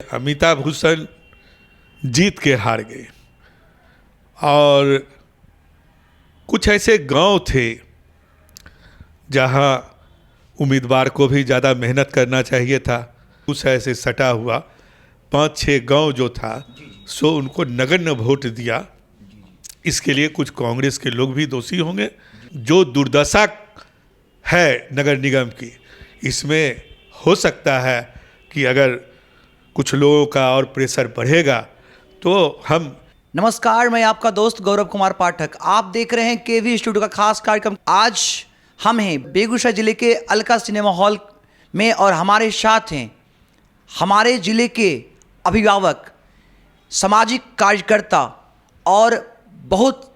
अमिताभ बच्चन जीत के हार गए। और कुछ ऐसे गांव थे जहां उम्मीदवार को भी ज़्यादा मेहनत करना चाहिए था। कुछ ऐसे सटा हुआ 5-6 गांव जो था सो उनको नगण्य वोट दिया। इसके लिए कुछ कांग्रेस के लोग भी दोषी होंगे। जो दुर्दशा है नगर निगम की, इसमें हो सकता है कि अगर कुछ लोगों का और प्रेशर बढ़ेगा तो हम। नमस्कार, मैं आपका दोस्त गौरव कुमार पाठक। आप देख रहे हैं केवी स्टूडियो का खास कार्यक्रम। आज हम हैं बेगूसराय जिले के अलका सिनेमा हॉल में और हमारे साथ हैं हमारे जिले के अभिभावक, सामाजिक कार्यकर्ता और बहुत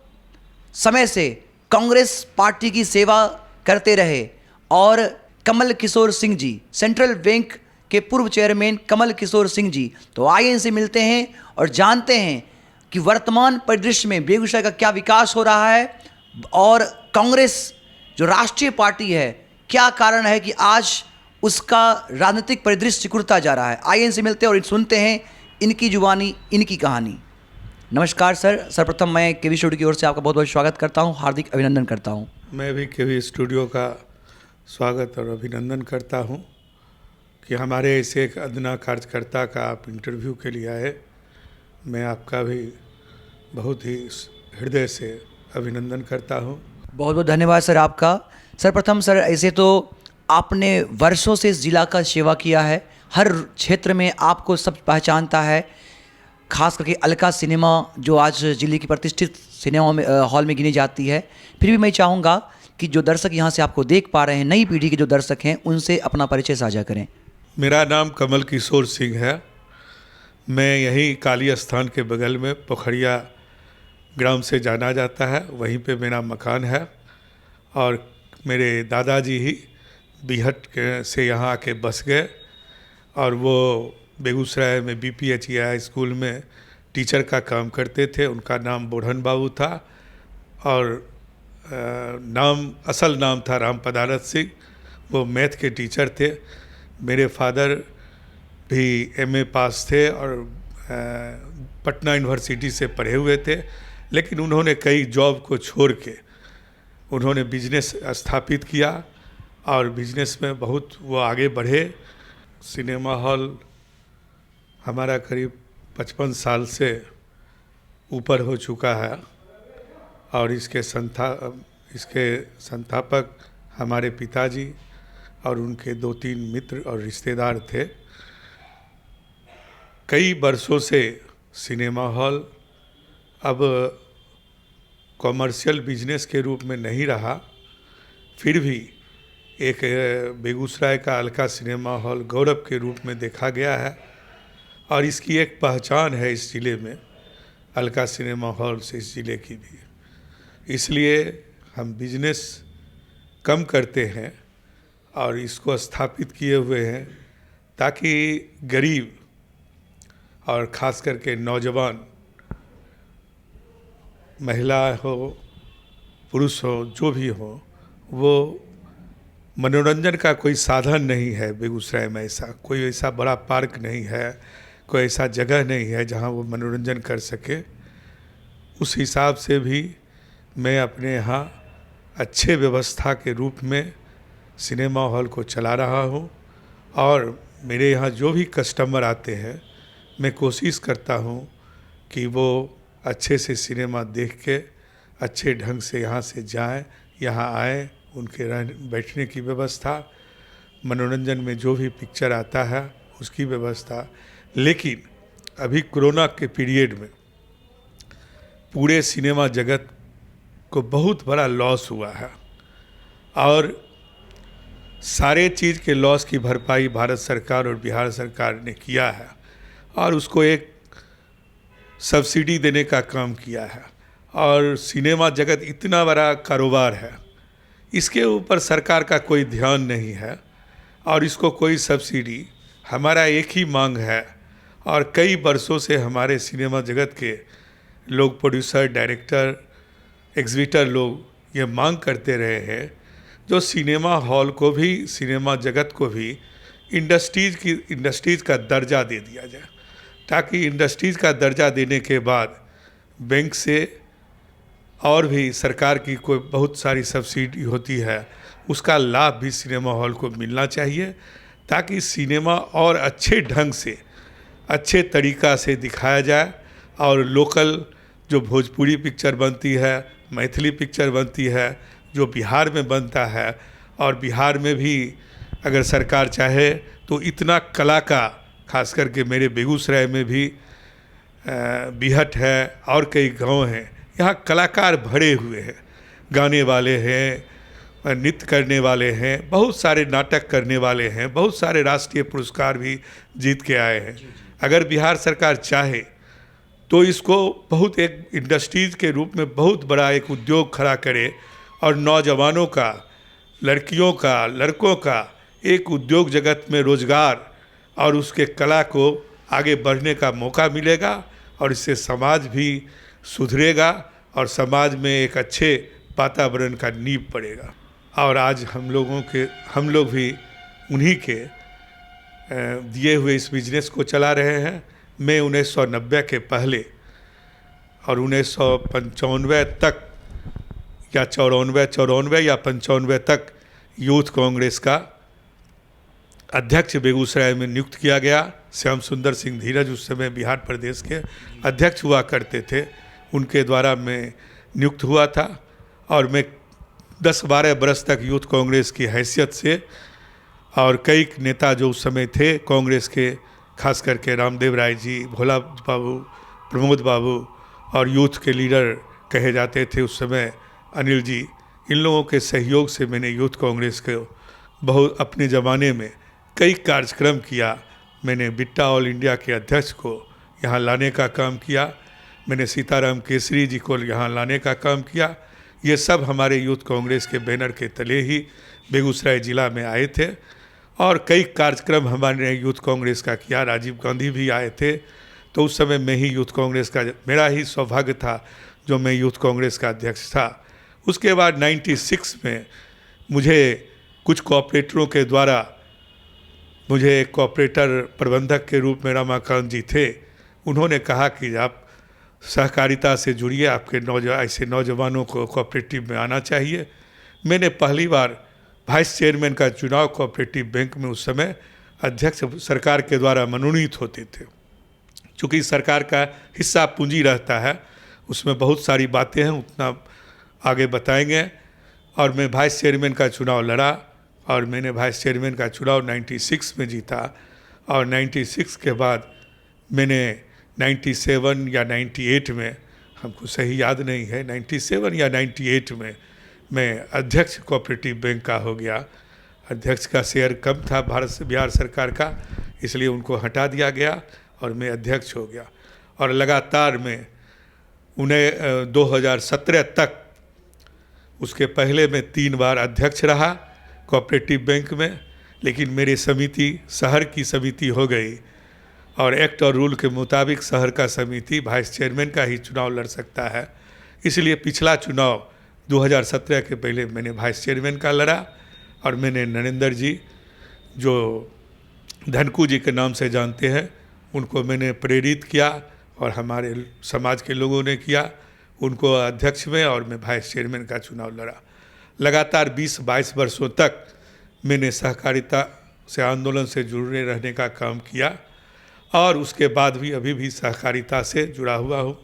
समय से कांग्रेस पार्टी की सेवा करते रहे और कमल किशोर सिंह जी, सेंट्रल बैंक के पूर्व चेयरमैन कमल किशोर सिंह जी। तो आइए इनसे मिलते हैं और जानते हैं कि वर्तमान परिदृश्य में बेगूसराय का क्या विकास हो रहा है और कांग्रेस जो राष्ट्रीय पार्टी है, क्या कारण है कि आज उसका राजनीतिक परिदृश्य सिकुड़ता जा रहा है। आइए इनसे मिलते हैं और सुनते हैं इनकी जुबानी, इनकी कहानी। नमस्कार सर। सर्वप्रथम मैं केवी स्टूडियो की ओर से आपका बहुत बहुत स्वागत करता हूं, हार्दिक अभिनंदन करता हूं। मैं भी केवी स्टूडियो का स्वागत और अभिनंदन करता हूं कि हमारे ऐसे एक अदना कार्यकर्ता का आप इंटरव्यू के लिए आए। मैं आपका भी बहुत ही हृदय से अभिनंदन करता हूं। बहुत बहुत धन्यवाद सर आपका। सर्वप्रथम सर, ऐसे तो आपने वर्षों से इस जिला का सेवा किया है, हर क्षेत्र में आपको सब पहचानता है, खास करके अलका सिनेमा जो आज जिले की प्रतिष्ठित सिनेमा में हॉल में गिनी जाती है। फिर भी मैं चाहूँगा कि जो दर्शक यहाँ से आपको देख पा रहे हैं, नई पीढ़ी के जो दर्शक हैं, उनसे अपना परिचय साझा करें। मेरा नाम कमल किशोर सिंह है। मैं यहीं काली स्थान के बगल में पोखरिया ग्राम से जाना जाता है, वहीं पे मेरा मकान है। और मेरे दादाजी ही बीहट से यहाँ आके बस गए और वो बेगूसराय में BPHI स्कूल में टीचर का काम करते थे। उनका नाम बोढ़न बाबू था और असल नाम था राम पदारथ सिंह। वो मैथ के टीचर थे। मेरे फादर भी MA पास थे और पटना यूनिवर्सिटी से पढ़े हुए थे, लेकिन उन्होंने कई जॉब को छोड़ के उन्होंने बिजनेस स्थापित किया और बिजनेस में बहुत वो आगे बढ़े। सिनेमा हॉल हमारा करीब 55 साल से ऊपर हो चुका है और इसके संस्थापक हमारे पिताजी और उनके 2-3 मित्र और रिश्तेदार थे। कई वर्षों से सिनेमा हॉल अब कॉमर्शियल बिजनेस के रूप में नहीं रहा, फिर भी एक बेगूसराय का अलका सिनेमा हॉल गौरव के रूप में देखा गया है और इसकी एक पहचान है इस ज़िले में, अलका सिनेमा हॉल से इस ज़िले की भी। इसलिए हम बिजनेस कम करते हैं और इसको स्थापित किए हुए हैं ताकि गरीब और ख़ास करके नौजवान, महिला हो पुरुष हो जो भी हो, वो मनोरंजन का कोई साधन नहीं है। बेगूसराय में कोई ऐसा बड़ा पार्क नहीं है, कोई ऐसा जगह नहीं है जहां वो मनोरंजन कर सके। उस हिसाब से भी मैं अपने यहाँ अच्छे व्यवस्था के रूप में सिनेमा हॉल को चला रहा हूँ और मेरे यहाँ जो भी कस्टमर आते हैं, मैं कोशिश करता हूँ कि वो अच्छे से सिनेमा देख के अच्छे ढंग से यहाँ से जाएं, यहाँ आएँ। उनके बैठने की व्यवस्था, मनोरंजन में जो भी पिक्चर आता है उसकी व्यवस्था। लेकिन अभी कोरोना के पीरियड में पूरे सिनेमा जगत को बहुत बड़ा लॉस हुआ है और सारे चीज़ के लॉस की भरपाई भारत सरकार और बिहार सरकार ने किया है और उसको एक सब्सिडी देने का काम किया है। और सिनेमा जगत इतना बड़ा कारोबार है, इसके ऊपर सरकार का कोई ध्यान नहीं है और इसको कोई सब्सिडी। हमारा एक ही मांग है और कई वर्षों से हमारे सिनेमा जगत के लोग, प्रोड्यूसर, डायरेक्टर, एग्जीबिटर लोग ये मांग करते रहे हैं जो सिनेमा हॉल को भी, सिनेमा जगत को भी इंडस्ट्रीज़ का दर्जा दे दिया जाए। ताकि इंडस्ट्रीज़ का दर्जा देने के बाद बैंक से और भी सरकार की कोई बहुत सारी सब्सिडी होती है, उसका लाभ भी सिनेमा हॉल को मिलना चाहिए, ताकि सिनेमा और अच्छे ढंग से, अच्छे तरीक़ा से दिखाया जाए और लोकल जो भोजपुरी पिक्चर बनती है, मैथिली पिक्चर बनती है, जो बिहार में बनता है, और बिहार में भी अगर सरकार चाहे तो इतना कला का, खास करके मेरे बेगूसराय में भी बिहट है और कई गांव हैं, यहाँ कलाकार भरे हुए हैं, गाने वाले हैं, नृत्य करने वाले हैं, बहुत सारे नाटक करने वाले हैं, बहुत सारे राष्ट्रीय पुरस्कार भी जीत के आए हैं। अगर बिहार सरकार चाहे तो इसको बहुत एक इंडस्ट्रीज़ के रूप में बहुत बड़ा एक उद्योग खड़ा करे और नौजवानों का, लड़कियों का, लड़कों का एक उद्योग जगत में रोजगार और उसके कला को आगे बढ़ने का मौका मिलेगा, और इससे समाज भी सुधरेगा और समाज में एक अच्छे वातावरण का नींव पड़ेगा। और आज हम लोग भी उन्हीं के दिए हुए इस बिजनेस को चला रहे हैं। मैं 1990 के पहले और 1995 तक या 94 या 95 तक यूथ कांग्रेस का अध्यक्ष बेगूसराय में नियुक्त किया गया। श्याम सुंदर सिंह धीरज उस समय बिहार प्रदेश के अध्यक्ष हुआ करते थे, उनके द्वारा मैं नियुक्त हुआ था और मैं 10-12 बरस तक यूथ कांग्रेस की हैसियत से, और कई नेता जो उस समय थे कांग्रेस के, खास करके रामदेव राय जी, भोला बाबू, प्रमोद बाबू और यूथ के लीडर कहे जाते थे उस समय अनिल जी, इन लोगों के सहयोग से मैंने यूथ कांग्रेस को बहुत अपने ज़माने में कई कार्यक्रम किया। मैंने बिट्टा ऑल इंडिया के अध्यक्ष को यहाँ लाने का काम किया, मैंने सीताराम केसरी जी को यहाँ लाने का काम किया। ये सब हमारे यूथ कांग्रेस के बैनर के तले ही बेगूसराय ज़िला में आए थे, और कई कार्यक्रम हमारे यूथ कांग्रेस का किया। राजीव गांधी भी आए थे, तो उस समय मैं ही यूथ कांग्रेस का, मेरा ही सौभाग्य था जो मैं यूथ कांग्रेस का अध्यक्ष था। उसके बाद 96 में मुझे कुछ कॉपरेटरों के द्वारा, मुझे एक कॉपरेटर प्रबंधक के रूप में रमाकांत जी थे, उन्होंने कहा कि आप सहकारिता से जुड़िए, आपके ऐसे नौजवानों को कोऑपरेटिव में आना चाहिए। मैंने पहली बार वाइस चेयरमैन का चुनाव कोऑपरेटिव बैंक में, उस समय अध्यक्ष सरकार के द्वारा मनोनीत होते थे। चूँकि सरकार का हिस्सा पूंजी रहता है, उसमें बहुत सारी बातें हैं, उतना आगे बताएंगे। और मैं वाइस चेयरमैन का चुनाव लड़ा और मैंने वाइस चेयरमैन का चुनाव 96 में जीता, और 96 के बाद मैंने 97 या 98 में, हमको सही याद नहीं है, 97 या 98 में मैं अध्यक्ष कोऑपरेटिव बैंक का हो गया। अध्यक्ष का शेयर कम था बिहार सरकार का, इसलिए उनको हटा दिया गया और मैं अध्यक्ष हो गया। और लगातार मैं उन्हें 2017 तक, उसके पहले मैं 3 बार अध्यक्ष रहा कोऑपरेटिव बैंक में, लेकिन मेरी समिति शहर की समिति हो गई, और एक्ट और रूल के मुताबिक शहर का समिति वाइस चेयरमैन का ही चुनाव लड़ सकता है। इसलिए पिछला चुनाव 2017 के पहले मैंने वाइस चेयरमैन का लड़ा, और मैंने नरेंद्र जी, जो धनकू जी के नाम से जानते हैं, उनको मैंने प्रेरित किया और हमारे समाज के लोगों ने किया, उनको अध्यक्ष में, और मैं वाइस चेयरमैन का चुनाव लड़ा। लगातार 20-22 वर्षों तक मैंने सहकारिता से, आंदोलन से जुड़े रहने का काम किया, और उसके बाद भी अभी भी सहकारिता से जुड़ा हुआ हूँ।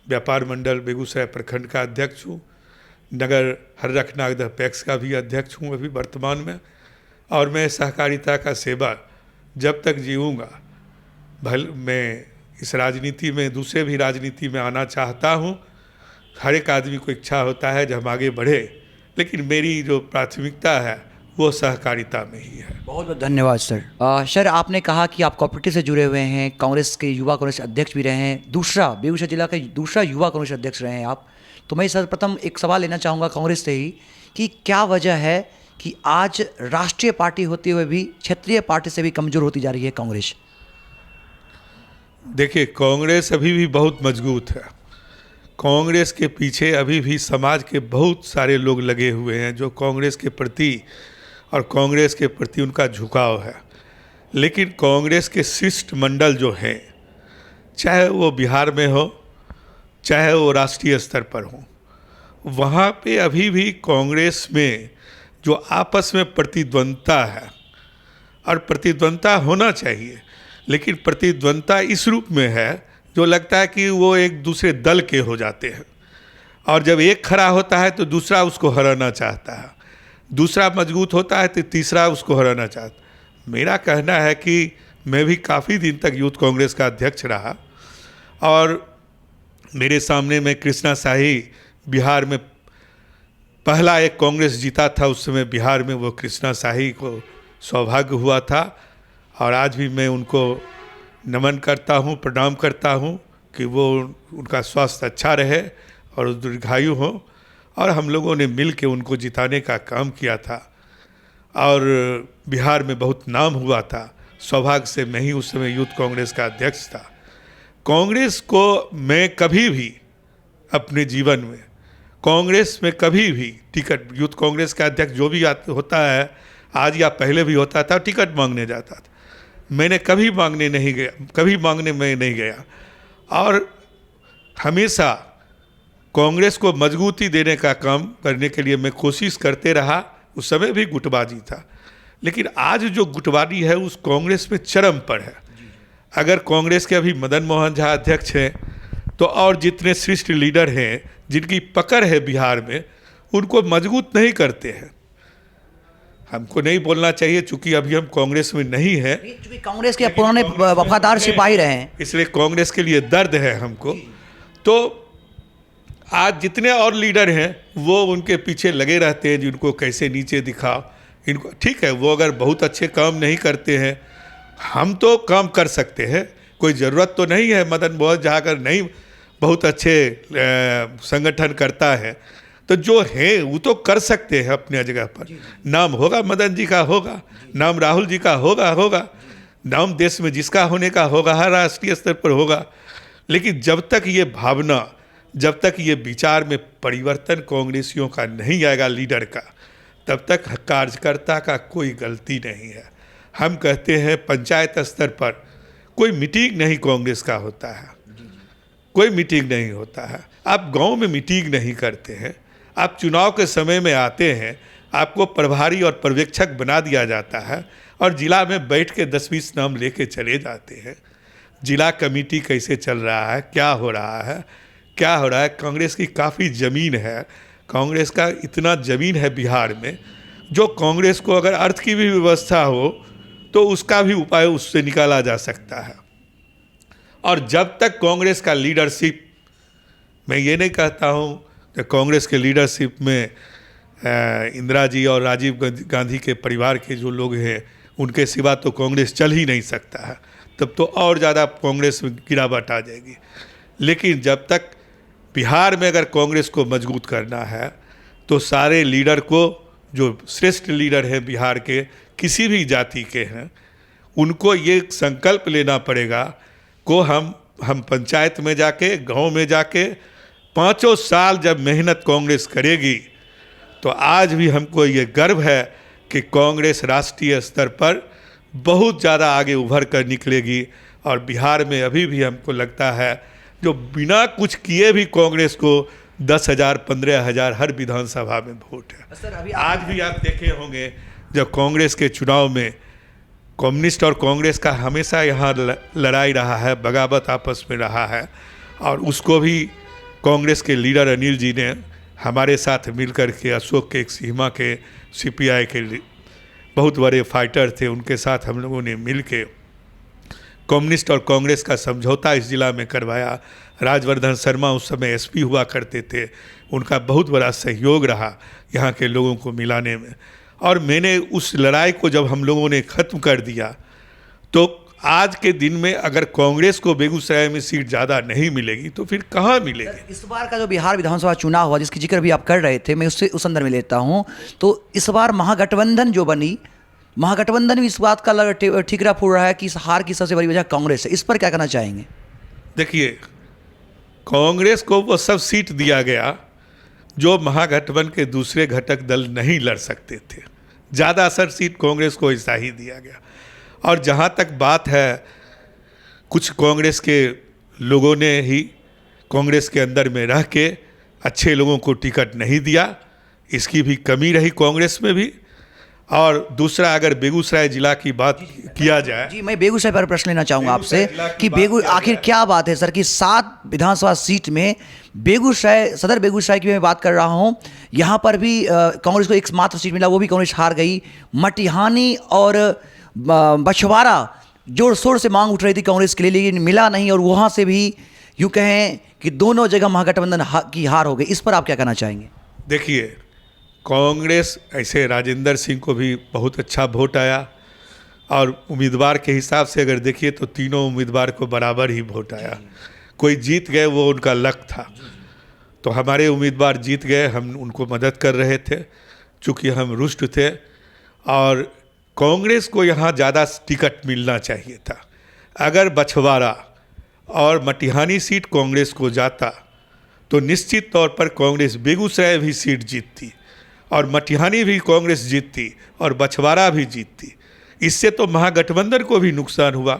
व्यापार मंडल बेगूसराय प्रखंड का अध्यक्ष हूँ, नगर हररखनागदह पैक्स का भी अध्यक्ष हूँ अभी वर्तमान में, और मैं सहकारिता का सेवा जब तक जीऊँगा, मैं इस राजनीति में, दूसरे भी राजनीति में आना चाहता हूँ। हर एक आदमी को इच्छा होता है जब हम आगे बढ़े, लेकिन मेरी जो प्राथमिकता है वो सहकारिता में ही है। बहुत बहुत धन्यवाद सर। सर, आपने कहा कि आप कोऑपरेटिव से जुड़े हुए हैं, कांग्रेस के युवा कांग्रेस अध्यक्ष भी रहे हैं, दूसरा बेगूसराय जिला का दूसरा युवा कांग्रेस अध्यक्ष रहे हैं आप। तो मैं सर्वप्रथम एक सवाल लेना चाहूँगा कांग्रेस से ही, कि क्या वजह है कि आज राष्ट्रीय पार्टी होते हुए भी क्षेत्रीय पार्टी से भी कमज़ोर होती जा रही है कांग्रेस? देखिए, कांग्रेस अभी भी बहुत मजबूत है। कांग्रेस के पीछे अभी भी समाज के बहुत सारे लोग लगे हुए हैं, जो कांग्रेस के प्रति और कांग्रेस के प्रति उनका झुकाव है। लेकिन कांग्रेस के शिष्टमंडल जो हैं, चाहे वो बिहार में हो, चाहे वो राष्ट्रीय स्तर पर हो, वहाँ पे अभी भी कांग्रेस में जो आपस में प्रतिद्वंद्विता है, और प्रतिद्वंद्विता होना चाहिए, लेकिन प्रतिद्वंद्विता इस रूप में है जो लगता है कि वो एक दूसरे दल के हो जाते हैं, और जब एक खड़ा होता है तो दूसरा उसको हराना चाहता है, दूसरा मजबूत होता है तो तीसरा उसको हराना चाहता है। मेरा कहना है कि मैं भी काफ़ी दिन तक यूथ कांग्रेस का अध्यक्ष रहा, और मेरे सामने में कृष्णा शाही बिहार में पहला एक कांग्रेस जीता था, उस समय बिहार में वो कृष्णा शाही को सौभाग्य हुआ था, और आज भी मैं उनको नमन करता हूँ, प्रणाम करता हूँ कि वो उनका स्वास्थ्य अच्छा रहे और दीर्घायु हो, और हम लोगों ने मिल के उनको जिताने का काम किया था, और बिहार में बहुत नाम हुआ था। सौभाग्य से मैं ही उस समय यूथ कांग्रेस का अध्यक्ष था। कांग्रेस को मैं कभी भी अपने जीवन में, कांग्रेस में कभी भी टिकट, यूथ कांग्रेस का अध्यक्ष जो भी होता है, आज या पहले भी होता था, टिकट मांगने जाता था। मैंने कभी मांगने नहीं गया, कभी मांगने में नहीं गया, और हमेशा कांग्रेस को मजबूती देने का काम करने के लिए मैं कोशिश करते रहा। उस समय भी गुटबाजी था, लेकिन आज जो गुटबाजी है उस कांग्रेस में चरम पर है। अगर कांग्रेस के अभी मदन मोहन झा अध्यक्ष हैं, तो और जितने श्रेष्ठ लीडर हैं जिनकी पकड़ है बिहार में, उनको मजबूत नहीं करते हैं। हमको नहीं बोलना चाहिए, चूंकि अभी हम कांग्रेस में नहीं हैं, क्योंकि कांग्रेस के पुराने वफादार सिपाही रहे हैं, इसलिए कांग्रेस के लिए दर्द है हमको। तो आज जितने और लीडर हैं वो उनके पीछे लगे रहते हैं, जिनको कैसे नीचे दिखाओ इनको। ठीक है, वो अगर बहुत अच्छे काम नहीं करते हैं, हम तो काम कर सकते हैं, कोई ज़रूरत तो नहीं है। मदन मोहन झा अगर नहीं बहुत अच्छे संगठन करता है, तो जो है वो तो कर सकते हैं अपने जगह पर। नाम होगा मदन जी का, होगा नाम, राहुल जी का होगा नाम, देश में जिसका होने का होगा, हर राष्ट्रीय स्तर पर होगा। लेकिन जब तक ये भावना, जब तक ये विचार में परिवर्तन कांग्रेसियों का नहीं आएगा, लीडर का, तब तक कार्यकर्ता का कोई गलती नहीं है। हम कहते हैं पंचायत स्तर पर कोई मीटिंग नहीं कांग्रेस का होता है, कोई मीटिंग नहीं होता है। आप गांव में मीटिंग नहीं करते हैं, आप चुनाव के समय में आते हैं, आपको प्रभारी और पर्यवेक्षक बना दिया जाता है, और जिला में बैठ के 10-20 नाम लेके चले जाते हैं। जिला कमेटी कैसे चल रहा है, क्या हो रहा है, क्या हो रहा है। कांग्रेस की काफ़ी ज़मीन है, कांग्रेस का इतना ज़मीन है बिहार में, जो कांग्रेस को अगर अर्थ की भी व्यवस्था हो तो उसका भी उपाय उससे निकाला जा सकता है। और जब तक कांग्रेस का लीडरशिप, मैं ये नहीं कहता हूँ कि कांग्रेस के लीडरशिप में इंदिरा जी और राजीव गांधी के परिवार के जो लोग हैं उनके सिवा तो कांग्रेस चल ही नहीं सकता है, तब तो और ज़्यादा कांग्रेस में गिरावट आ जाएगी। लेकिन जब तक बिहार में अगर कांग्रेस को मजबूत करना है, तो सारे लीडर को, जो श्रेष्ठ लीडर हैं बिहार के, किसी भी जाति के हैं, उनको ये संकल्प लेना पड़ेगा को हम पंचायत में जाके, गांव में जाके 5 साल जब मेहनत कांग्रेस करेगी, तो आज भी हमको ये गर्व है कि कांग्रेस राष्ट्रीय स्तर पर बहुत ज़्यादा आगे उभर कर निकलेगी। और बिहार में अभी भी हमको लगता है जो बिना कुछ किए भी कांग्रेस को 10,000 15,000 हर विधानसभा में वोट है। सर, आज भी आप देखे होंगे जब कांग्रेस के चुनाव में कम्युनिस्ट और कांग्रेस का हमेशा यहाँ लड़ाई रहा है, बगावत आपस में रहा है, और उसको भी कांग्रेस के लीडर अनिल जी ने हमारे साथ मिलकर के, अशोक के सीमा के CPI के बहुत बड़े फाइटर थे, उनके साथ हम लोगों ने मिल के कम्युनिस्ट और कांग्रेस का समझौता इस जिला में करवाया। राजवर्धन शर्मा उस समय SP हुआ करते थे, उनका बहुत बड़ा सहयोग रहा यहाँ के लोगों को मिलाने में। और मैंने उस लड़ाई को जब हम लोगों ने ख़त्म कर दिया, तो आज के दिन में अगर कांग्रेस को बेगूसराय में सीट ज़्यादा नहीं मिलेगी तो फिर कहाँ मिलेगी। इस बार का जो बिहार विधानसभा चुनाव हुआ, जिसकी जिक्र भी आप कर रहे थे, मैं उससे उस संदर्भ में लेता हूँ, तो इस बार महागठबंधन जो बनी, महागठबंधन भी इस बात का ठिकरा फोड़ रहा है कि इस हार की सबसे बड़ी वजह कांग्रेस है। इस पर क्या कहना चाहेंगे? देखिए, कांग्रेस को वो सब सीट दिया गया जो महागठबंधन के दूसरे घटक दल नहीं लड़ सकते थे। ज़्यादातर सीट कांग्रेस को ऐसा ही दिया गया। और जहाँ तक बात है कुछ कांग्रेस के लोगों ने ही कांग्रेस के अंदर में रह के अच्छे लोगों को टिकट नहीं दिया, इसकी भी कमी रही कांग्रेस में भी। और दूसरा, अगर बेगूसराय जिला की बात किया जाए, जी मैं बेगूसराय पर प्रश्न लेना चाहूंगा आपसे बेगूसराय जिला की कि बात किया आखिर जाए। क्या बात है सर कि 7 विधानसभा सीट में बेगूसराय, सदर बेगूसराय की मैं बात कर रहा हूं, यहां पर भी कांग्रेस को एकमात्र सीट मिला, वो भी कांग्रेस हार गई। मटिहानी और बछवाड़ा जोर शोर से मांग उठ रही थी कांग्रेस के लिए, लेकिन मिला नहीं, और वहां से भी यूं कहें कि दोनों जगह महागठबंधन की हार हो गई। इस पर आप क्या कहना चाहेंगे? देखिए, कांग्रेस ऐसे राजेंद्र सिंह को भी बहुत अच्छा वोट आया, और उम्मीदवार के हिसाब से अगर देखिए तो तीनों उम्मीदवार को बराबर ही वोट आया। कोई जीत गए, वो उनका लक था। तो हमारे उम्मीदवार जीत गए, हम उनको मदद कर रहे थे चूँकि हम रुष्ट थे, और कांग्रेस को यहाँ ज़्यादा टिकट मिलना चाहिए था। अगर बछवाड़ा और मटिहानी सीट कांग्रेस को जाता तो निश्चित तौर पर कांग्रेस बेगूसराय भी सीट जीतती, और मटिहानी भी कांग्रेस जीतती, और बछवाड़ा भी जीतती। इससे तो महागठबंधन को भी नुकसान हुआ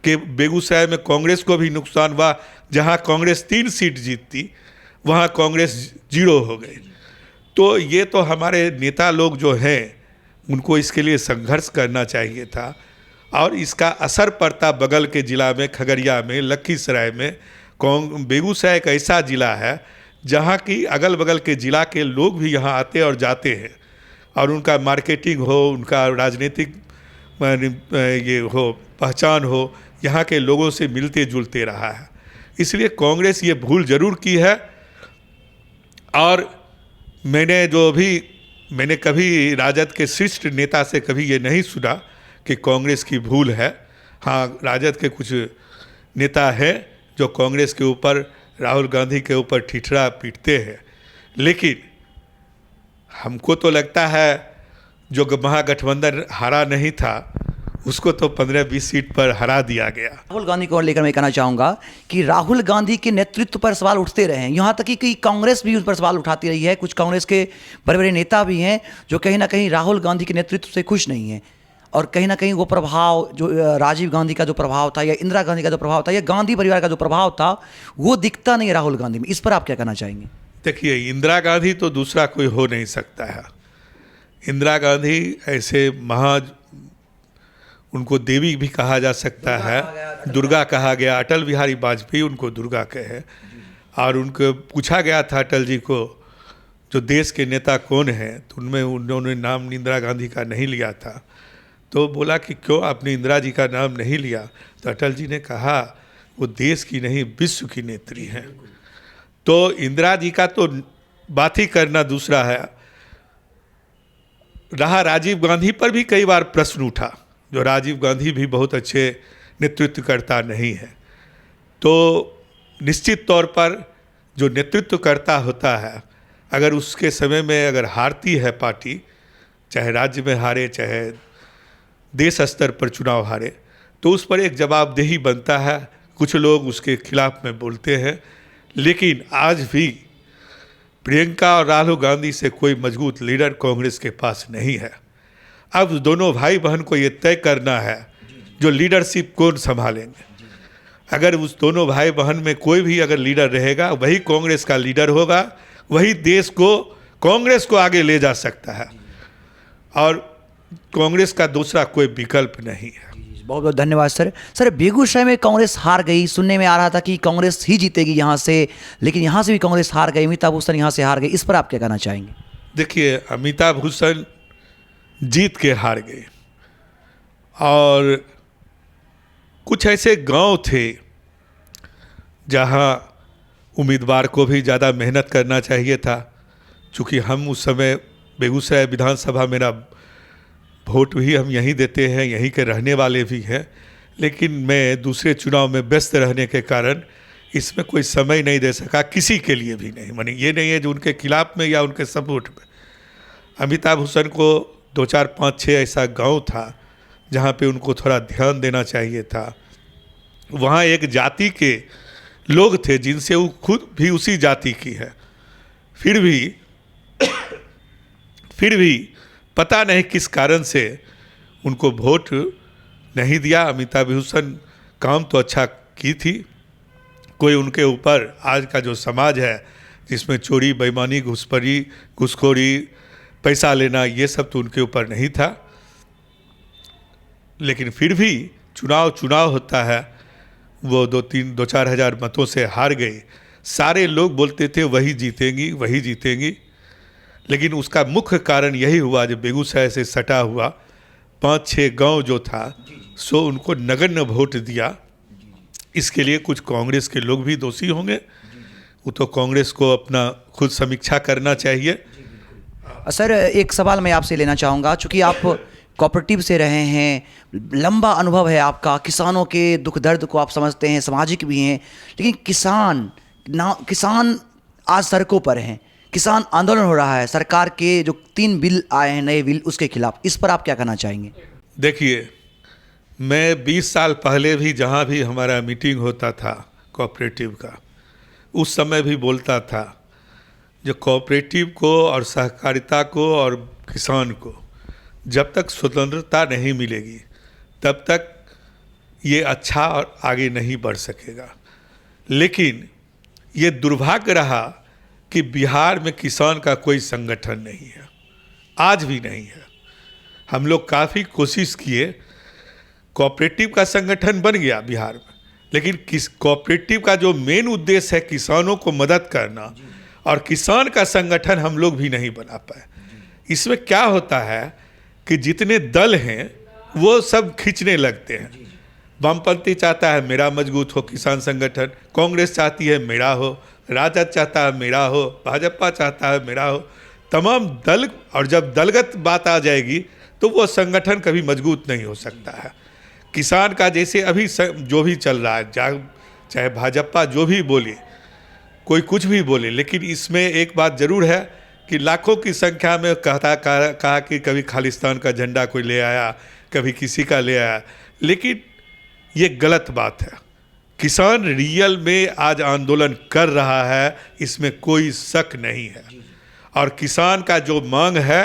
कि बेगूसराय में कांग्रेस को भी नुकसान हुआ। जहां कांग्रेस 3 सीट जीतती, वहां कांग्रेस 0 हो गई। तो ये तो हमारे नेता लोग जो हैं, उनको इसके लिए संघर्ष करना चाहिए था, और इसका असर पड़ता बगल के ज़िला में, खगड़िया में, लखीसराय में। बेगूसराय एक ऐसा ज़िला है जहाँ की अगल बगल के ज़िला के लोग भी यहाँ आते और जाते हैं, और उनका मार्केटिंग हो, उनका राजनीतिक ये हो, पहचान हो, यहाँ के लोगों से मिलते जुलते रहा है। इसलिए कांग्रेस ये भूल जरूर की है, और मैंने कभी राजद के शीर्ष नेता से कभी ये नहीं सुना कि कांग्रेस की भूल है। हाँ, राजद के कुछ नेता हैं जो कांग्रेस के ऊपर, राहुल गांधी के ऊपर ठिठरा पीटते हैं, लेकिन हमको तो लगता है जो महागठबंधन हारा नहीं था, उसको तो 15-20 सीट पर हरा दिया गया। राहुल गांधी को लेकर मैं कहना चाहूंगा कि राहुल गांधी के नेतृत्व पर सवाल उठते रहे हैं, यहाँ तक कि कांग्रेस भी उस पर सवाल उठाती रही है। कुछ कांग्रेस के बड़े बड़े नेता भी हैं जो कहीं ना कहीं राहुल गांधी के नेतृत्व से खुश नहीं हैं, और कहीं ना कहीं वो प्रभाव जो राजीव गांधी का जो प्रभाव था, या इंदिरा गांधी का जो प्रभाव था, या गांधी परिवार का जो प्रभाव था, वो दिखता नहीं है राहुल गांधी में। इस पर आप क्या कहना चाहेंगे? देखिए, इंदिरा गांधी तो दूसरा कोई हो नहीं सकता है। इंदिरा गांधी ऐसे उनको देवी भी कहा जा सकता है, दुर्गा कहा गया। अटल बिहारी वाजपेयी उनको दुर्गा कहे, और उनको पूछा गया था अटल जी को जो देश के नेता कौन हैं, तो उनमें उन्होंने नाम इंदिरा गांधी का नहीं लिया था। तो बोला कि क्यों आपने इंदिरा जी का नाम नहीं लिया? तो अटल जी ने कहा वो देश की नहीं, विश्व की नेत्री हैं। तो इंदिरा जी का तो बात ही करना दूसरा है। रहा राजीव गांधी पर भी कई बार प्रश्न उठा, जो राजीव गांधी भी बहुत अच्छे नेतृत्वकर्ता नहीं है। तो निश्चित तौर पर जो नेतृत्वकर्ता होता है, अगर उसके समय में अगर हारती है पार्टी, चाहे राज्य में हारे चाहे देश स्तर पर चुनाव हारे, तो उस पर एक जवाबदेही बनता है। कुछ लोग उसके खिलाफ में बोलते हैं, लेकिन आज भी प्रियंका और राहुल गांधी से कोई मजबूत लीडर कांग्रेस के पास नहीं है। अब दोनों भाई बहन को ये तय करना है जो लीडरशिप कौन संभालेंगे। अगर उस दोनों भाई बहन में कोई भी अगर लीडर रहेगा, वही कांग्रेस का लीडर होगा, वही देश को, कांग्रेस को आगे ले जा सकता है, और कांग्रेस का दूसरा कोई विकल्प नहीं है। बहुत बहुत धन्यवाद सर। सर, बेगूसराय में कांग्रेस हार गई, सुनने में आ रहा था कि कांग्रेस ही जीतेगी यहाँ से, लेकिन यहाँ से भी कांग्रेस हार गई, अमिताभ भूषण यहाँ से हार गए। इस पर आप क्या कहना चाहेंगे? देखिए, अमिताभ भूषण जीत के हार गए, और कुछ ऐसे गांव थे जहां उम्मीदवार को भी ज़्यादा मेहनत करना चाहिए था। चूँकि हम उस समय बेगूसराय विधानसभा, मेरा वोट भी हम यहीं देते हैं, यहीं के रहने वाले भी हैं, लेकिन मैं दूसरे चुनाव में व्यस्त रहने के कारण इसमें कोई समय नहीं दे सका, किसी के लिए भी नहीं। माने ये नहीं है जो उनके खिलाफ में या उनके सपोर्ट में। अमिताभ भूषण को 2, 4, 5, 6 ऐसा गांव था जहाँ पे उनको थोड़ा ध्यान देना चाहिए था। वहाँ एक जाति के लोग थे जिनसे वो खुद भी उसी जाति की है, फिर भी पता नहीं किस कारण से उनको वोट नहीं दिया। अमिताभ भूषण काम तो अच्छा की थी, कोई उनके ऊपर आज का जो समाज है जिसमें चोरी, बेईमानी, घुसखोरी, पैसा लेना, ये सब तो उनके ऊपर नहीं था। लेकिन फिर भी चुनाव होता है, वो 2-4 हज़ार मतों से हार गई। सारे लोग बोलते थे वही जीतेंगी। लेकिन उसका मुख्य कारण यही हुआ, जो बेगूसराय से सटा हुआ 5-6 गांव जो था, सो उनको नगण्य वोट दिया। इसके लिए कुछ कांग्रेस के लोग भी दोषी होंगे। वो तो कांग्रेस को अपना खुद समीक्षा करना चाहिए। सर, एक सवाल मैं आपसे लेना चाहूँगा, चूँकि आप कोऑपरेटिव से रहे हैं, लंबा अनुभव है आपका, किसानों के दुख दर्द को आप समझते हैं, सामाजिक भी हैं, लेकिन किसान आज सड़कों पर हैं, किसान आंदोलन हो रहा है, सरकार के जो 3 बिल आए हैं, नए बिल, उसके खिलाफ, इस पर आप क्या कहना चाहेंगे? देखिए, मैं 20 साल पहले भी जहाँ भी हमारा मीटिंग होता था कोऑपरेटिव का, उस समय भी बोलता था, जो कोऑपरेटिव को और सहकारिता को और किसान को जब तक स्वतंत्रता नहीं मिलेगी तब तक ये अच्छा और आगे नहीं बढ़ सकेगा। लेकिन ये दुर्भाग्य रहा कि बिहार में किसान का कोई संगठन नहीं है, आज भी नहीं है। हम लोग काफ़ी कोशिश किए, कोऑपरेटिव का संगठन बन गया बिहार में, लेकिन कोऑपरेटिव का जो मेन उद्देश्य है किसानों को मदद करना, और किसान का संगठन हम लोग भी नहीं बना पाए। इसमें क्या होता है कि जितने दल हैं वो सब खींचने लगते हैं। वामपंथी चाहता है मेरा मजबूत हो किसान संगठन, कांग्रेस चाहती है मेरा हो, राजद चाहता है मेरा हो, भाजपा चाहता है मेरा हो, तमाम दल। और जब दलगत बात आ जाएगी तो वो संगठन कभी मजबूत नहीं हो सकता है। किसान का जैसे अभी जो भी चल रहा है, चाहे भाजपा जो भी बोले, कोई कुछ भी बोले, लेकिन इसमें एक बात ज़रूर है कि लाखों की संख्या में कहा कि कभी खालिस्तान का झंडा कोई ले आया, कभी किसी का ले आया, लेकिन ये गलत बात है। किसान रियल में आज आंदोलन कर रहा है, इसमें कोई शक नहीं है। और किसान का जो मांग है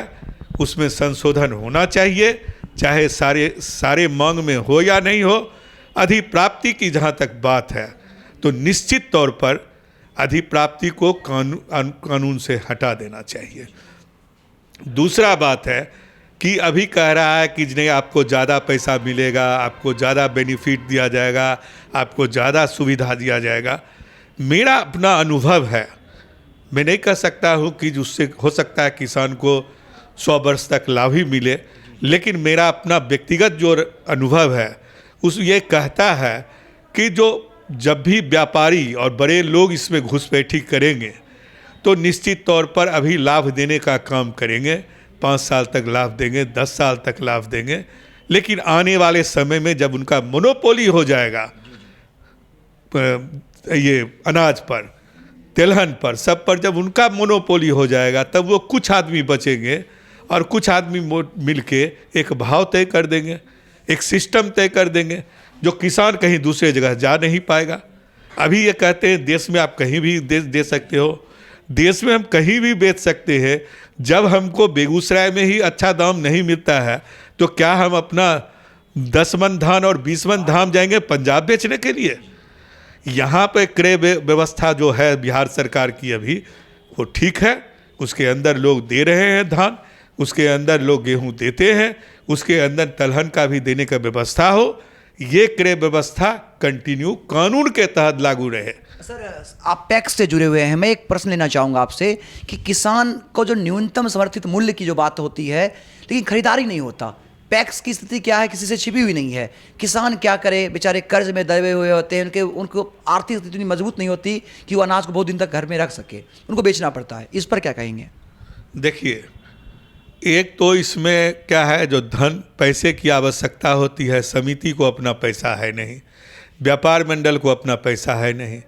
उसमें संशोधन होना चाहिए, चाहे सारे मांग में हो या नहीं हो। अधिप्राप्ति की जहाँ तक बात है तो निश्चित तौर पर अधिप्राप्ति को कानून से हटा देना चाहिए। दूसरा बात है कि अभी कह रहा है कि नहीं आपको ज़्यादा पैसा मिलेगा, आपको ज़्यादा बेनिफिट दिया जाएगा, आपको ज़्यादा सुविधा दिया जाएगा। मेरा अपना अनुभव है, मैं नहीं कह सकता हूँ कि उससे हो सकता है किसान को 100 वर्ष तक लाभ ही मिले, लेकिन मेरा अपना व्यक्तिगत जो अनुभव है उस ये कहता है कि जब भी व्यापारी और बड़े लोग इसमें घुसपैठी करेंगे तो निश्चित तौर पर अभी लाभ देने का काम करेंगे। 5 साल तक लाभ देंगे, 10 साल तक लाभ देंगे, लेकिन आने वाले समय में जब उनका मोनोपोली हो जाएगा ये अनाज पर, तिलहन पर, सब पर जब उनका मोनोपोली हो जाएगा, तब वो कुछ आदमी बचेंगे और कुछ आदमी मिलके एक भाव तय कर देंगे, एक सिस्टम तय कर देंगे, जो किसान कहीं दूसरे जगह जा नहीं पाएगा। अभी ये कहते हैं देश में आप कहीं भी दे सकते हो, देश में हम कहीं भी बेच सकते हैं। जब हमको बेगूसराय में ही अच्छा दाम नहीं मिलता है तो क्या हम अपना 10 मन धान और 20 मन धान जाएंगे पंजाब बेचने के लिए? यहाँ पे क्रय व्यवस्था जो है बिहार सरकार की अभी वो ठीक है, उसके अंदर लोग दे रहे हैं धान, उसके अंदर लोग गेहूँ देते हैं, उसके अंदर तिलहन का भी देने का व्यवस्था हो। ये क्रय व्यवस्था कंटिन्यू कानून के तहत लागू रहे। सर, आप पैक्स से जुड़े हुए हैं, मैं एक प्रश्न लेना चाहूँगा आपसे कि किसान को जो न्यूनतम समर्थित मूल्य की जो बात होती है, लेकिन खरीदारी नहीं होता, पैक्स की स्थिति क्या है? किसी से छिपी हुई नहीं है। किसान क्या करे, बेचारे कर्ज में दबे हुए होते हैं, उनको आर्थिक स्थिति मजबूत नहीं होती कि वो अनाज को बहुत दिन तक घर में रख सके, उनको बेचना पड़ता है। इस पर क्या कहेंगे? देखिए, एक तो इसमें क्या है, जो धन पैसे की आवश्यकता होती है, समिति को अपना पैसा है नहीं, व्यापार मंडल को अपना पैसा है नहीं,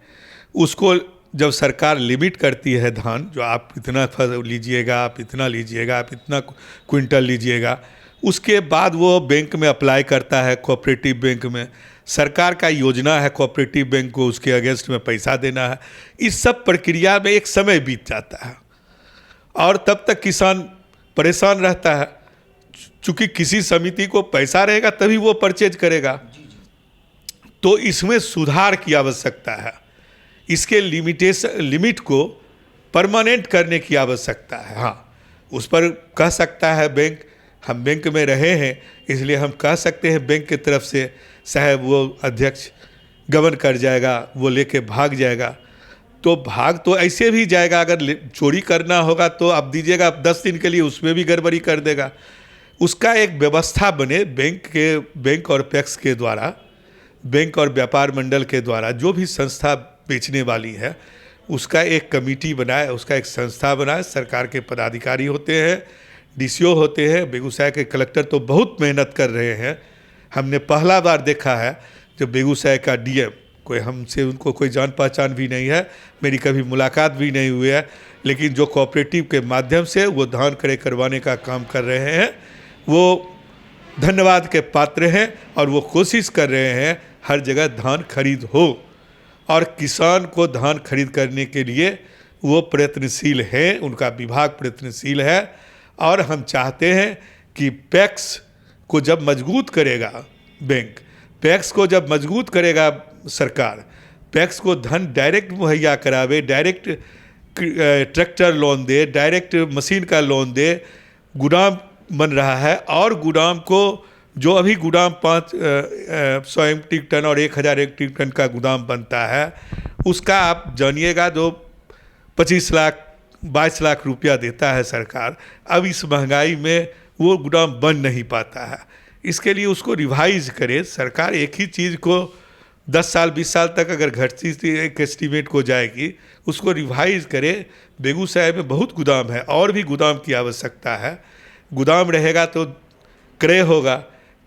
उसको जब सरकार लिमिट करती है धान, जो आप इतना लीजिएगा, आप इतना लीजिएगा, आप इतना क्विंटल लीजिएगा, उसके बाद वो बैंक में अप्लाई करता है, कोऑपरेटिव बैंक में। सरकार का योजना है कोऑपरेटिव बैंक को उसके अगेंस्ट में पैसा देना है। इस सब प्रक्रिया में एक समय बीत जाता है और तब तक किसान परेशान रहता है, चूँकि किसी समिति को पैसा रहेगा तभी वो परचेज करेगा। तो इसमें सुधार की आवश्यकता है। इसके लिमिट को परमानेंट करने की आवश्यकता है। हाँ, उस पर कह सकता है बैंक, हम बैंक में रहे हैं इसलिए हम कह सकते हैं बैंक की तरफ से साहब वो अध्यक्ष गबन कर जाएगा, वो लेके भाग जाएगा, तो भाग तो ऐसे भी जाएगा। अगर चोरी करना होगा तो आप दीजिएगा, आप 10 दिन के लिए उसमें भी गड़बड़ी कर देगा। उसका एक व्यवस्था बने बैंक और पैक्स के द्वारा, बैंक और व्यापार मंडल के द्वारा, जो भी संस्था बेचने वाली है उसका एक कमेटी बनाए, उसका एक संस्था बनाए। सरकार के पदाधिकारी होते हैं, डीसीओ होते हैं, बेगूसराय के कलेक्टर तो बहुत मेहनत कर रहे हैं। हमने पहला बार देखा है जब बेगूसराय का डीएम, कोई हमसे उनको कोई जान पहचान भी नहीं है, मेरी कभी मुलाकात भी नहीं हुई है, लेकिन जो कोऑपरेटिव के माध्यम से वो धान क्रय करवाने का काम कर रहे हैं, वो धन्यवाद के पात्र हैं और वो कोशिश कर रहे हैं हर जगह धान खरीद हो और किसान को धान खरीद करने के लिए वो प्रयत्नशील हैं, उनका विभाग प्रयत्नशील है। और हम चाहते हैं कि पैक्स को जब मजबूत करेगा बैंक, पैक्स को जब मजबूत करेगा सरकार, पैक्स को धन डायरेक्ट मुहैया करावे, डायरेक्ट ट्रैक्टर लोन दे, डायरेक्ट मशीन का लोन दे। गोदाम बन रहा है और गोदाम को जो अभी गोदाम 500 मीट्रिक टन और 1000 मीट्रिक टन का गोदाम बनता है, उसका आप जानिएगा जो 25 लाख 22 लाख रुपया देता है सरकार, अब इस महंगाई में वो गोदाम बन नहीं पाता है। इसके लिए उसको रिवाइज करे सरकार। एक ही चीज़ को 10 साल 20 साल तक अगर घटती एक एस्टीमेट को जाएगी, उसको रिवाइज करे। बेगूसराय में बहुत गोदाम है और भी गोदाम की आवश्यकता है। गोदाम रहेगा तो क्रय होगा,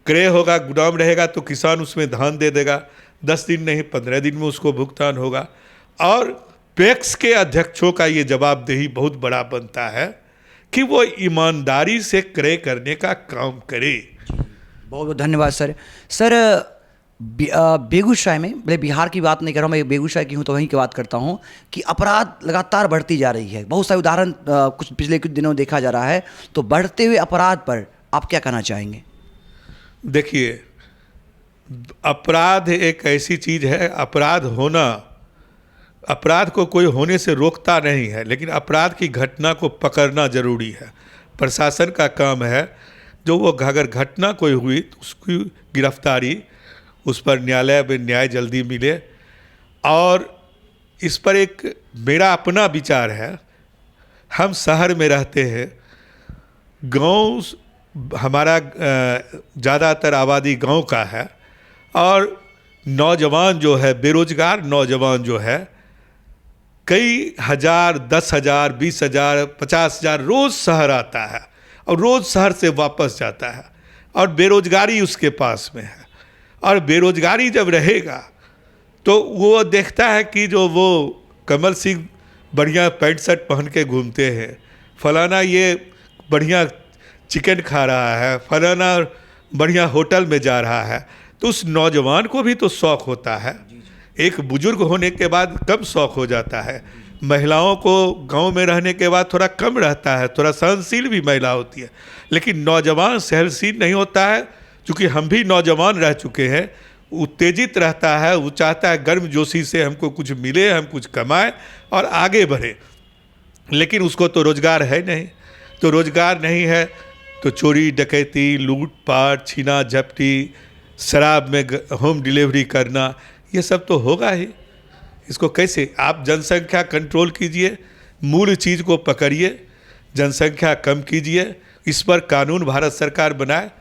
क्रय होगा, गोदाम रहेगा तो किसान उसमें धान दे देगा, 10 दिन नहीं 15 दिन में उसको भुगतान होगा। और पैक्स के अध्यक्षों का ये जवाबदेही बहुत बड़ा बनता है कि वो ईमानदारी से क्रय करने का काम करे। बहुत बहुत धन्यवाद सर। सर बेगूसराय में, मैं बिहार की बात नहीं कर रहा हूँ, मैं बेगूसराय की हूँ तो वहीं की बात करता हूँ कि अपराध लगातार बढ़ती जा रही है। बहुत सारे उदाहरण कुछ पिछले कुछ दिनों देखा जा रहा है, तो बढ़ते हुए अपराध पर आप क्या कहना चाहेंगे? देखिए, अपराध एक ऐसी चीज़ है, अपराध को कोई होने से रोकता नहीं है, लेकिन अपराध की घटना को पकड़ना जरूरी है। प्रशासन का काम है, जो वो अगर घटना कोई हुई तो उसकी गिरफ्तारी, उस पर न्यायालय में न्याय जल्दी मिले। और इस पर एक मेरा अपना विचार है। हम शहर में रहते हैं, गांव हमारा ज़्यादातर आबादी गांव का है और नौजवान जो है, बेरोजगार नौजवान जो है, कई हज़ार, 10,000, 20,000, 50,000 रोज़ शहर आता है और रोज़ शहर से वापस जाता है और बेरोजगारी उसके पास में है। और बेरोजगारी जब रहेगा तो वो देखता है कि जो वो कमल सिंह बढ़िया पैंट शर्ट पहन के घूमते हैं, फलाना ये बढ़िया चिकन खा रहा है, फलाना बढ़िया होटल में जा रहा है, तो उस नौजवान को भी तो शौक़ होता है। एक बुजुर्ग होने के बाद कम शौक़ हो जाता है। महिलाओं को गांव में रहने के बाद थोड़ा कम रहता है, थोड़ा सहनशील भी महिला होती है, लेकिन नौजवान सहनशील नहीं होता है। चूँकि हम भी नौजवान रह चुके हैं, उत्तेजित रहता है, वो चाहता है गर्मजोशी से हमको कुछ मिले, हम कुछ कमाएं और आगे बढ़े, लेकिन उसको तो रोज़गार है नहीं। तो रोज़गार नहीं है तो चोरी डकैती, लूटपाट, छीना झपटी, शराब में होम डिलीवरी करना, ये सब तो होगा ही। इसको कैसे आप जनसंख्या कंट्रोल कीजिए, मूल चीज़ को पकड़िए, जनसंख्या कम कीजिए, इस पर कानून भारत सरकार बनाए।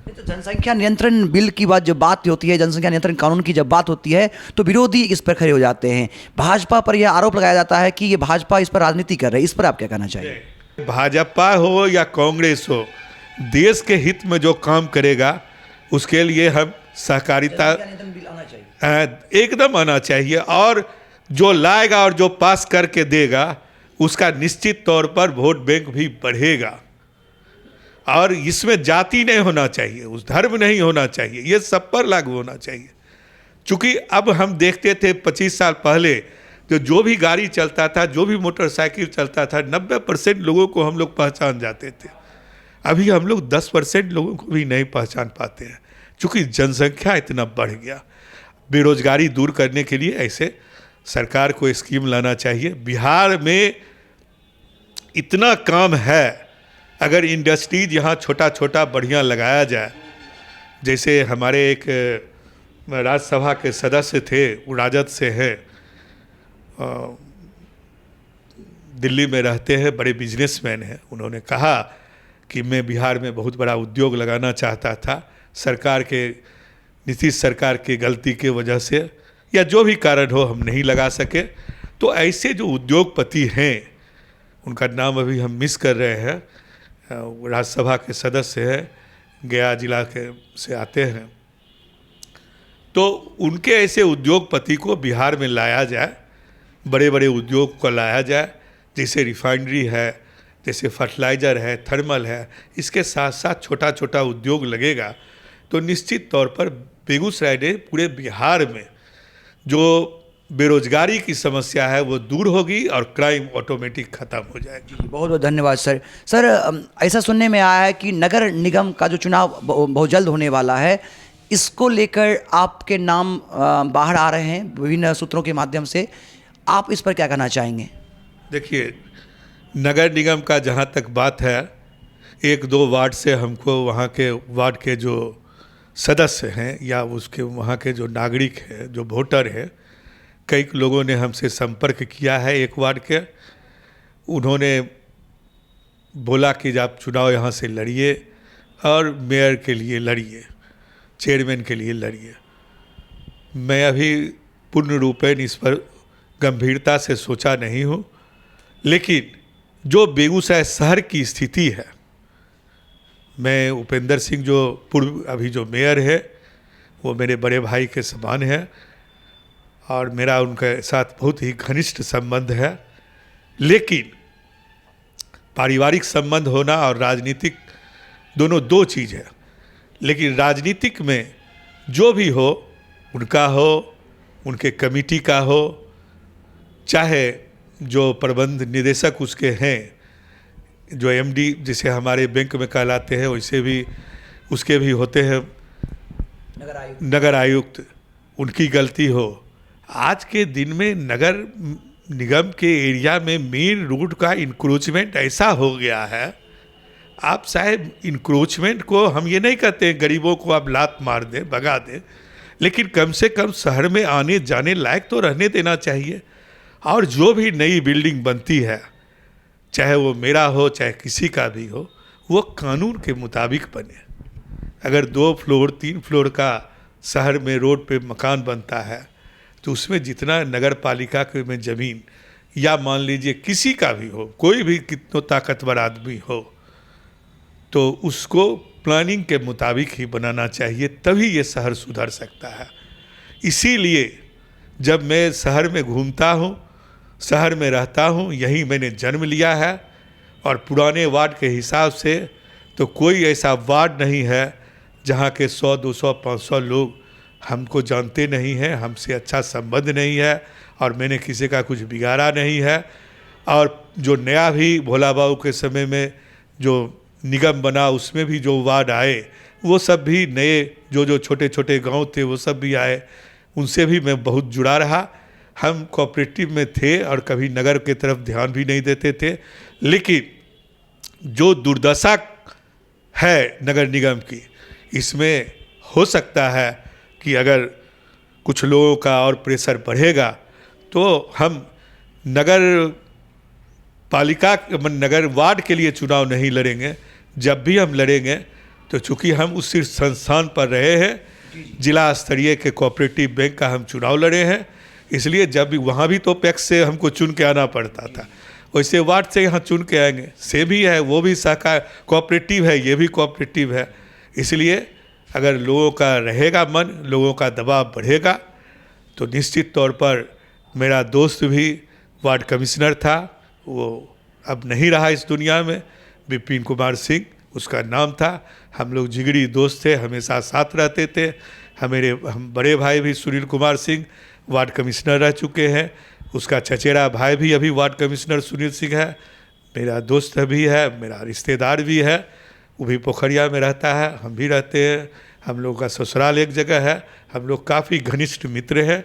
तो जनसंख्या नियंत्रण बिल की बात जब बात होती है, जनसंख्या नियंत्रण कानून की जब बात होती है, तो विरोधी इस पर खड़े हो जाते हैं। भाजपा पर यह आरोप लगाया जाता है कि ये भाजपा इस पर राजनीति कर रही है। इस पर आप क्या कहना चाहिए? भाजपा हो या कांग्रेस हो, देश के हित में जो काम करेगा उसके लिए हम सहकारिता एकदम आना चाहिए, और जो लाएगा और जो पास करके देगा उसका निश्चित तौर पर वोट बैंक भी बढ़ेगा। और इसमें जाति नहीं होना चाहिए, उस धर्म नहीं होना चाहिए, ये सब पर लागू होना चाहिए। चूँकि अब हम देखते थे 25 साल पहले जो भी गाड़ी चलता था, जो भी मोटरसाइकिल चलता था, 90% लोगों को हम लोग पहचान जाते थे। अभी हम लोग 10% लोगों को भी नहीं पहचान पाते हैं, चूँकि जनसंख्या इतना बढ़ गया। बेरोजगारी दूर करने के लिए ऐसे सरकार को स्कीम लाना चाहिए। बिहार में इतना काम है, अगर इंडस्ट्रीज यहाँ छोटा छोटा बढ़िया लगाया जाए, जैसे हमारे एक राज्यसभा के सदस्य थे, वो राजद से हैं, दिल्ली में रहते हैं, बड़े बिजनेसमैन हैं। उन्होंने कहा कि मैं बिहार में बहुत बड़ा उद्योग लगाना चाहता था, सरकार के, नीतीश सरकार की गलती की वजह से या जो भी कारण हो हम नहीं लगा सके। तो ऐसे जो उद्योगपति हैं, उनका नाम अभी हम मिस कर रहे हैं, राज्यसभा के सदस्य हैं, गया जिला के से आते हैं, तो उनके ऐसे उद्योगपति को बिहार में लाया जाए, बड़े बड़े उद्योग को लाया जाए, जैसे रिफाइनरी है, जैसे फर्टिलाइज़र है, थर्मल है, इसके साथ साथ छोटा छोटा उद्योग लगेगा तो निश्चित तौर पर बेगूसराय ने पूरे बिहार में जो बेरोजगारी की समस्या है वो दूर होगी और क्राइम ऑटोमेटिक ख़त्म हो जाएगी। बहुत बहुत धन्यवाद सर। सर, ऐसा सुनने में आया है कि नगर निगम का जो चुनाव बहुत जल्द होने वाला है, इसको लेकर आपके नाम बाहर आ रहे हैं विभिन्न सूत्रों के माध्यम से, आप इस पर क्या कहना चाहेंगे? देखिए, नगर निगम का जहाँ तक बात है, एक दो वार्ड से हमको वहाँ के वार्ड के जो सदस्य हैं या उसके वहाँ के जो नागरिक हैं, जो वोटर हैं, कई लोगों ने हमसे संपर्क किया है एक वार्ड के। उन्होंने बोला कि आप चुनाव यहाँ से लड़िए और मेयर के लिए लड़िए, चेयरमैन के लिए लड़िए। मैं अभी पूर्ण रूपेण इस पर गंभीरता से सोचा नहीं हूँ, लेकिन जो बेगूसराय शहर की स्थिति है, मैं उपेंद्र सिंह जो पूर्व अभी जो मेयर है, वो मेरे बड़े भाई के समान है और मेरा उनके साथ बहुत ही घनिष्ठ संबंध है। लेकिन पारिवारिक संबंध होना और राजनीतिक दोनों दो चीज़ है। लेकिन राजनीतिक में जो भी हो, उनका हो, उनके कमेटी का हो, चाहे जो प्रबंध निदेशक उसके हैं, जो एमडी जिसे हमारे बैंक में कहलाते हैं, वैसे भी उसके भी होते हैं नगर आयुक्त, उनकी गलती हो। आज के दिन में नगर निगम के एरिया में मेन रोड का इंक्रोचमेंट ऐसा हो गया है। आप साहब, इंक्रोचमेंट को हम ये नहीं कहते गरीबों को आप लात मार दें, भगा दें, लेकिन कम से कम शहर में आने जाने लायक तो रहने देना चाहिए। और जो भी नई बिल्डिंग बनती है, चाहे वो मेरा हो चाहे किसी का भी हो, वो कानून के मुताबिक बने। अगर 2 फ्लोर 3 फ्लोर का शहर में रोड पे मकान बनता है तो उसमें जितना नगर पालिका के में ज़मीन या मान लीजिए किसी का भी हो, कोई भी कितना ताकतवर आदमी हो, तो उसको प्लानिंग के मुताबिक ही बनाना चाहिए, तभी ये शहर सुधर सकता है। इसीलिए जब मैं शहर में घूमता हूँ, शहर में रहता हूँ, यहीं मैंने जन्म लिया है और पुराने वार्ड के हिसाब से तो कोई ऐसा वार्ड नहीं है जहाँ के 100, 200, 500 लोग हमको जानते नहीं हैं, हमसे अच्छा संबंध नहीं है और मैंने किसी का कुछ बिगाड़ा नहीं है। और जो नया भी भोला बाबू के समय में जो निगम बना, उसमें भी जो वार्ड आए, वो सब भी नए जो छोटे छोटे गांव थे वो सब भी आए, उनसे भी मैं बहुत जुड़ा रहा। हम कोऑपरेटिव में थे और कभी नगर के तरफ ध्यान भी नहीं देते थे, लेकिन जो दुर्दशा है नगर निगम की, इसमें हो सकता है कि अगर कुछ लोगों का और प्रेशर बढ़ेगा तो हम नगर पालिका नगर वार्ड के लिए चुनाव नहीं लड़ेंगे। जब भी हम लड़ेंगे तो चूँकि हम उस संस्थान पर रहे हैं, जिला स्तरीय के कोऑपरेटिव बैंक का हम चुनाव लड़े हैं, इसलिए जब भी वहाँ भी तो पैक्स से हमको चुन के आना पड़ता था, वैसे वार्ड से यहाँ चुन के आएंगे। सेम ही है, वो भी सहकार कोऑपरेटिव है, ये भी कोऑपरेटिव है। इसलिए अगर लोगों का रहेगा मन, लोगों का दबाव बढ़ेगा, तो निश्चित तौर पर मेरा दोस्त भी वार्ड कमिश्नर था, वो अब नहीं रहा इस दुनिया में, विपिन कुमार सिंह उसका नाम था। हम लोग जिगरी दोस्त थे, हमेशा साथ रहते थे। हम बड़े भाई भी सुनील कुमार सिंह वार्ड कमिश्नर रह चुके हैं, उसका चचेरा भाई भी अभी वार्ड कमिश्नर सुनील सिंह है। मेरा दोस्त भी है, मेरा रिश्तेदार भी है, वो भी पोखरिया में रहता है, हम भी रहते हैं। हम लोग का ससुराल एक जगह है, हम लोग काफ़ी घनिष्ठ मित्र हैं।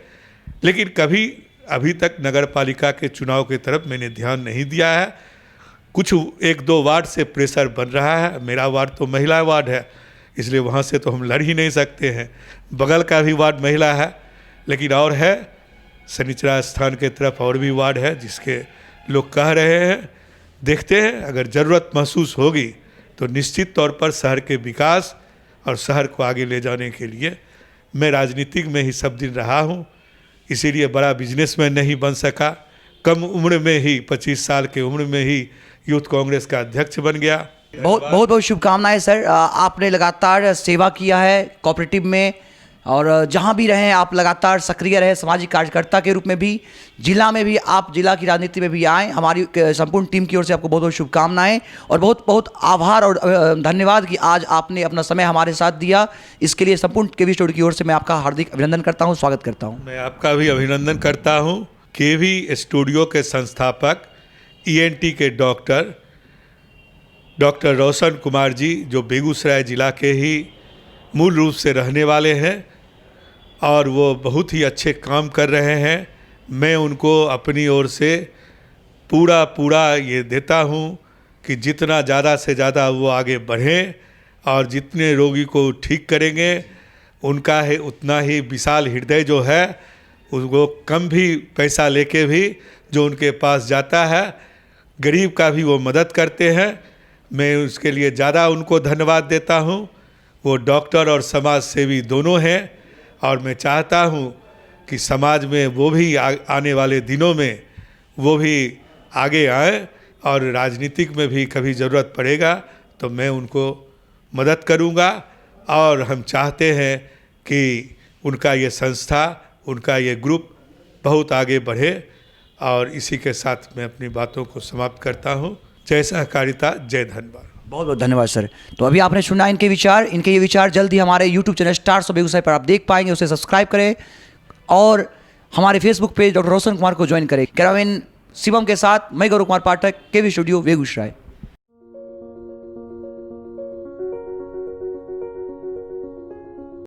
लेकिन कभी अभी तक नगर पालिका के चुनाव की तरफ मैंने ध्यान नहीं दिया है। कुछ 1-2 वार्ड से प्रेशर बन रहा है। मेरा वार्ड तो महिला वार्ड है, इसलिए वहाँ से तो हम लड़ ही नहीं सकते हैं। बगल का भी वार्ड महिला है, लेकिन और है शनिचरा स्थान के तरफ और भी वार्ड है जिसके लोग कह रहे हैं। देखते हैं, अगर ज़रूरत महसूस होगी तो निश्चित तौर पर शहर के विकास और शहर को आगे ले जाने के लिए मैं राजनीतिक में ही सब दिन रहा हूँ, इसीलिए बड़ा बिजनेसमैन नहीं बन सका। कम उम्र में ही 25 साल की उम्र में ही यूथ कांग्रेस का अध्यक्ष बन गया। बहुत बहुत शुभकामनाएं सर। आपने लगातार सेवा किया है कोऑपरेटिव में, और जहां भी रहे आप लगातार सक्रिय रहे सामाजिक कार्यकर्ता के रूप में भी। जिला में भी आप जिला की राजनीति में भी आए। हमारी संपूर्ण टीम की ओर से आपको बहुत बहुत शुभकामनाएं और बहुत बहुत आभार और धन्यवाद कि आज आपने अपना समय हमारे साथ दिया। इसके लिए संपूर्ण केवी स्टूडियो की ओर से मैं आपका हार्दिक अभिनंदन करता हूं, स्वागत करता हूं। मैं आपका भी अभिनंदन करता हूं। केवी स्टूडियो के संस्थापक ENT के डॉक्टर रोशन कुमार जी, जो बेगूसराय जिला के ही मूल रूप से रहने वाले हैं और वो बहुत ही अच्छे काम कर रहे हैं। मैं उनको अपनी ओर से पूरा ये देता हूँ कि जितना ज़्यादा से ज़्यादा वो आगे बढ़ें और जितने रोगी को ठीक करेंगे, उनका है उतना ही विशाल हृदय जो है, उसको कम भी पैसा लेके भी जो उनके पास जाता है, गरीब का भी वो मदद करते हैं। मैं उसके लिए ज़्यादा उनको धन्यवाद देता हूँ। वो डॉक्टर और समाज सेवी दोनों हैं और मैं चाहता हूँ कि समाज में वो भी आने वाले दिनों में वो भी आगे आए और राजनीतिक में भी कभी ज़रूरत पड़ेगा तो मैं उनको मदद करूँगा। और हम चाहते हैं कि उनका ये संस्था, उनका ये ग्रुप बहुत आगे बढ़े। और इसी के साथ मैं अपनी बातों को समाप्त करता हूँ। जय सहकारिता, जय धन्यवाद। बहुत बहुत धन्यवाद सर। तो अभी आपने सुना इनके ये विचार जल्द ही हमारे YouTube channel stars of Begusarai पर आप देख पाएंगे। उसे सब्सक्राइब करें और हमारे Facebook page doctor Roshan Kumar को ज्वाइन करें। कैमरामैन शिवम के साथ मैं गौरव कुमार पाठक, केवी स्टूडियो बेगूसराय।